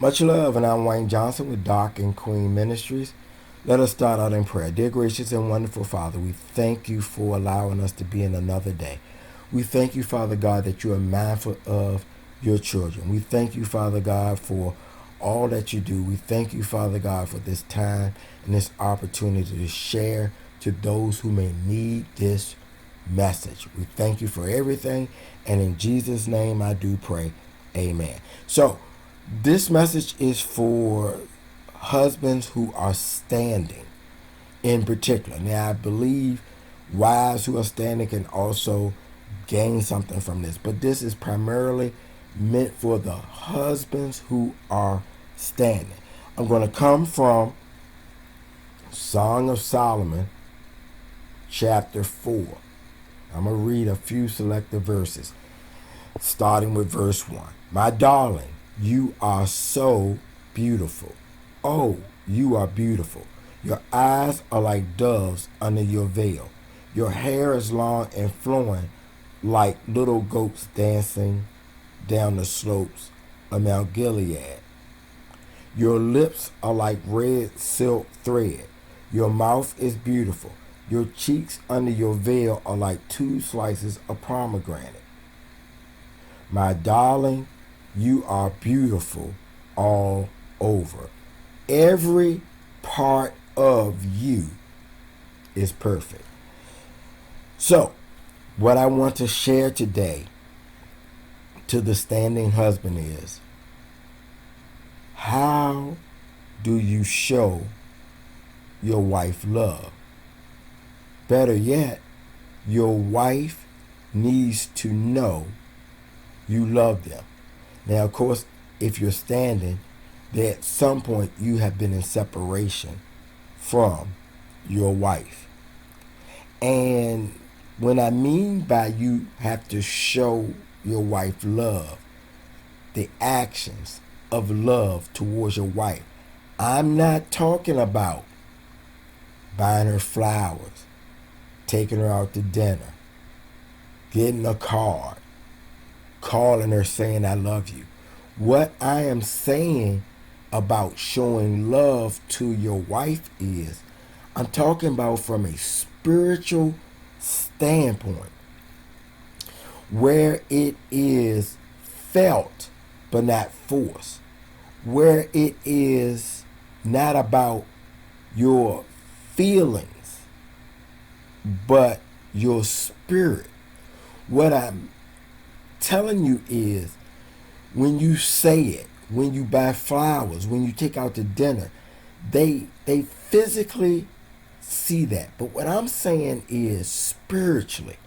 Much love, and I'm Wayne Johnson with Doc and Queen Ministries. Let us start out in prayer. Dear gracious and wonderful Father, we thank you for allowing us to be in another day. We thank you, Father God, that you are mindful of your children. We thank you, Father God, for all that you do. We thank you, Father God, for this time and this opportunity to share to those who may need this message. We thank you for everything, and in Jesus' name I do pray. Amen. So, this message is for husbands who are standing in particular. Now, I believe wives who are standing can also gain something from this, but this is primarily meant for the husbands who are standing. I'm going to come from Song of Solomon, chapter 4. I'm going to read a few selected verses, starting with verse 1. My darling, you are so beautiful. Oh, you are beautiful. Your eyes are like doves under your veil. Your hair is long and flowing like little goats dancing down the slopes of Mount Gilead. Your lips are like red silk thread. Your mouth is beautiful. Your cheeks under your veil are like 2 slices of pomegranate. My darling, you are beautiful all over. Every part of you is perfect. So, what I want to share today to the standing husband is, how do you show your wife love? Better yet, your wife needs to know you love them. Now, of course, if you're standing, that at some point you have been in separation from your wife. And when I mean by you have to show your wife love, the actions of love towards your wife, I'm not talking about buying her flowers, taking her out to dinner, getting a card, calling her saying I love you. What I am saying about showing love to your wife is, I'm talking about from a spiritual standpoint, where it is felt but not forced, where it is not about your feelings but your spirit. What I'm telling you is, when you say it, when you buy flowers, when you take out to dinner, they physically see that. But what I'm saying is spiritually,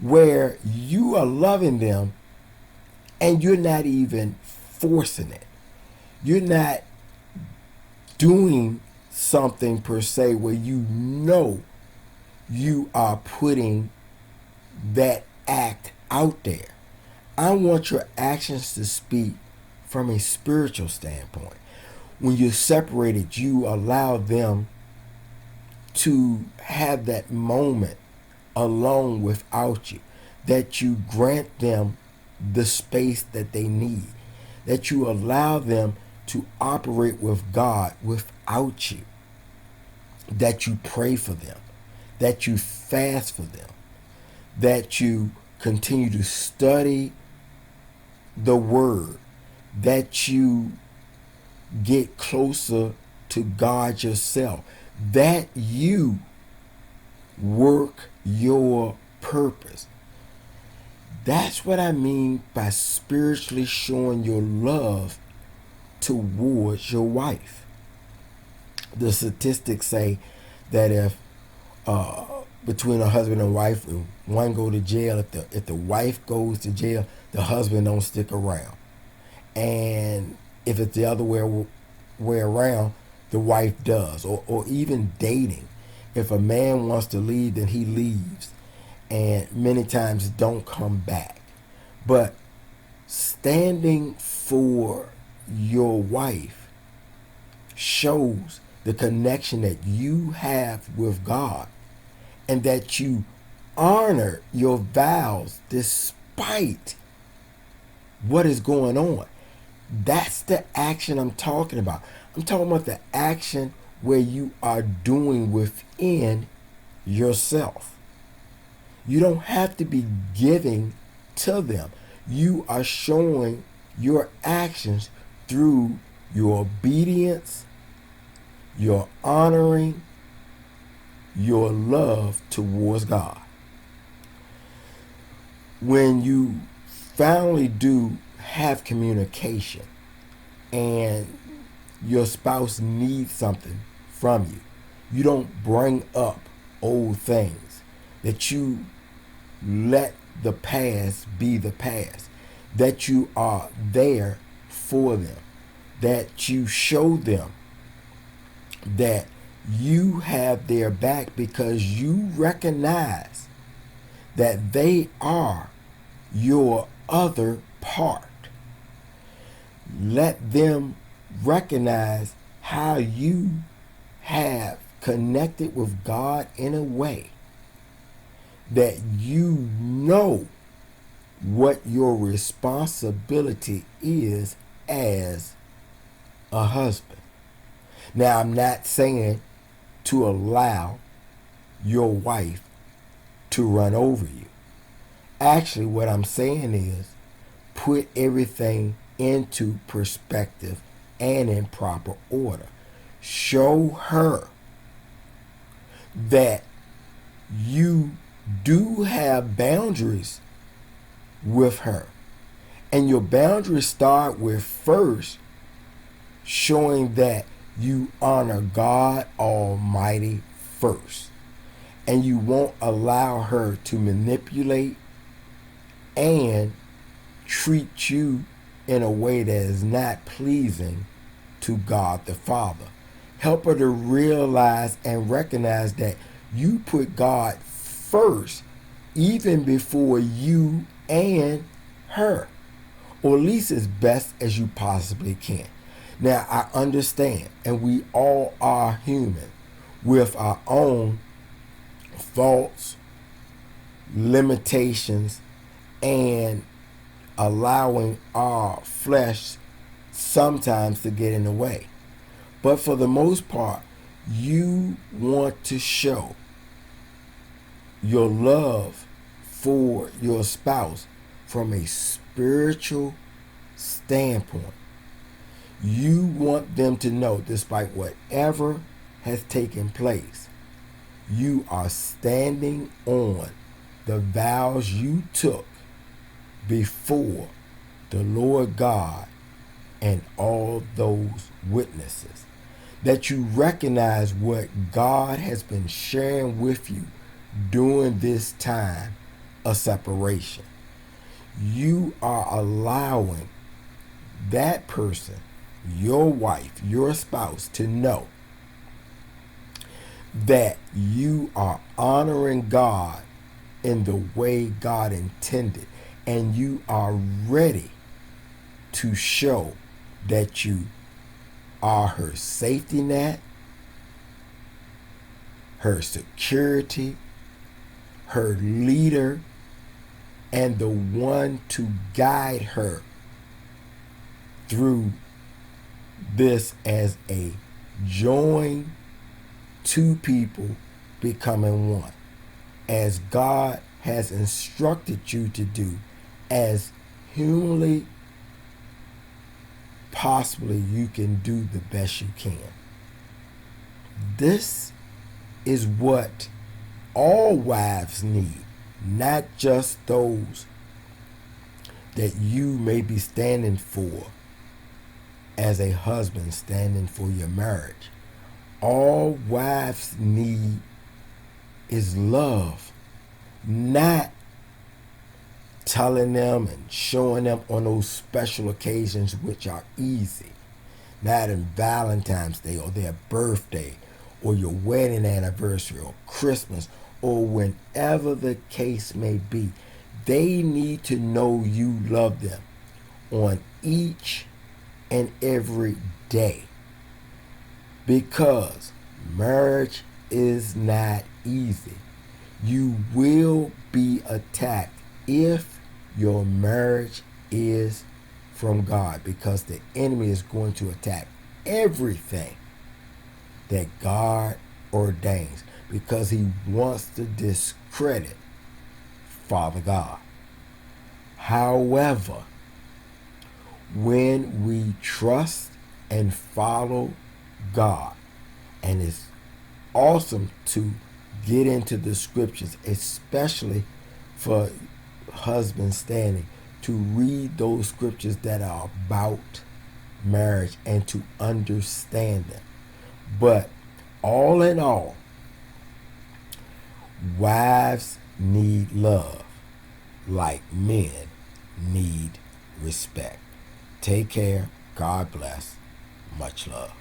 where you are loving them and you're not even forcing it. You're not doing something per se where you know you are putting that act out there. I want your actions to speak from a spiritual standpoint. When you're separated, you allow them to have that moment alone without you, that you grant them the space that they need, that you allow them to operate with God without you, that you pray for them, that you fast for them, that you continue to study the word, that you get closer to God yourself, that you work your purpose. That's what I mean by spiritually showing your love towards your wife. The statistics say that if between a husband and wife, if one go to jail, if the wife goes to jail, the husband don't stick around. And if it's the other way around, the wife does. Or even dating. If a man wants to leave, then he leaves. And many times don't come back. But standing for your wife shows the connection that you have with God, and that you honor your vows despite what is going on. That's the action I'm talking about. I'm talking about the action where you are doing within yourself. You don't have to be giving to them. You are showing your actions through your obedience, your honoring, your love towards God. When you finally do have communication and your spouse needs something from you, you don't bring up old things, that you let the past be the past, that you are there for them, that you show them that you have their back because you recognize that they are your other part. Let them recognize how you have connected with God in a way that you know what your responsibility is as a husband. Now, I'm not saying to allow your wife to run over you. Actually, what I'm saying is put everything into perspective and in proper order. Show her that you do have boundaries with her. And your boundaries start with first showing that you honor God Almighty first. And you won't allow her to manipulate and treat you in a way that is not pleasing to God the Father. Help her to realize and recognize that you put God first even before you and her, or at least as best as you possibly can. Now, I understand, and we all are human with our own faults, limitations, and allowing our flesh sometimes to get in the way. But for the most part, you want to show your love for your spouse from a spiritual standpoint. You want them to know, despite whatever has taken place, you are standing on the vows you took before the Lord God and all those witnesses. That you recognize what God has been sharing with you during this time of separation. You are allowing that person, your wife, your spouse, to know that you are honoring God in the way God intended, and you are ready to show that you are her safety net, her security, her leader, and the one to guide her through this as a joined two people becoming one, as God has instructed you to do, as humanly possibly you can do the best you can. This is what all wives need, not just those that you may be standing for as a husband standing for your marriage. All wives need is love, not telling them and showing them on those special occasions which are easy, not in Valentine's Day or their birthday or your wedding anniversary or Christmas or whenever the case may be. They need to know you love them on each and every day, because marriage is not easy. You will be attacked if your marriage is from God, because the enemy is going to attack everything that God ordains, because he wants to discredit Father God. However, when we trust and follow God, and it's awesome to get into the scriptures, especially for husbands standing, to read those scriptures that are about marriage and to understand them. But all in all, wives need love like men need respect. Take care. God bless. Much love.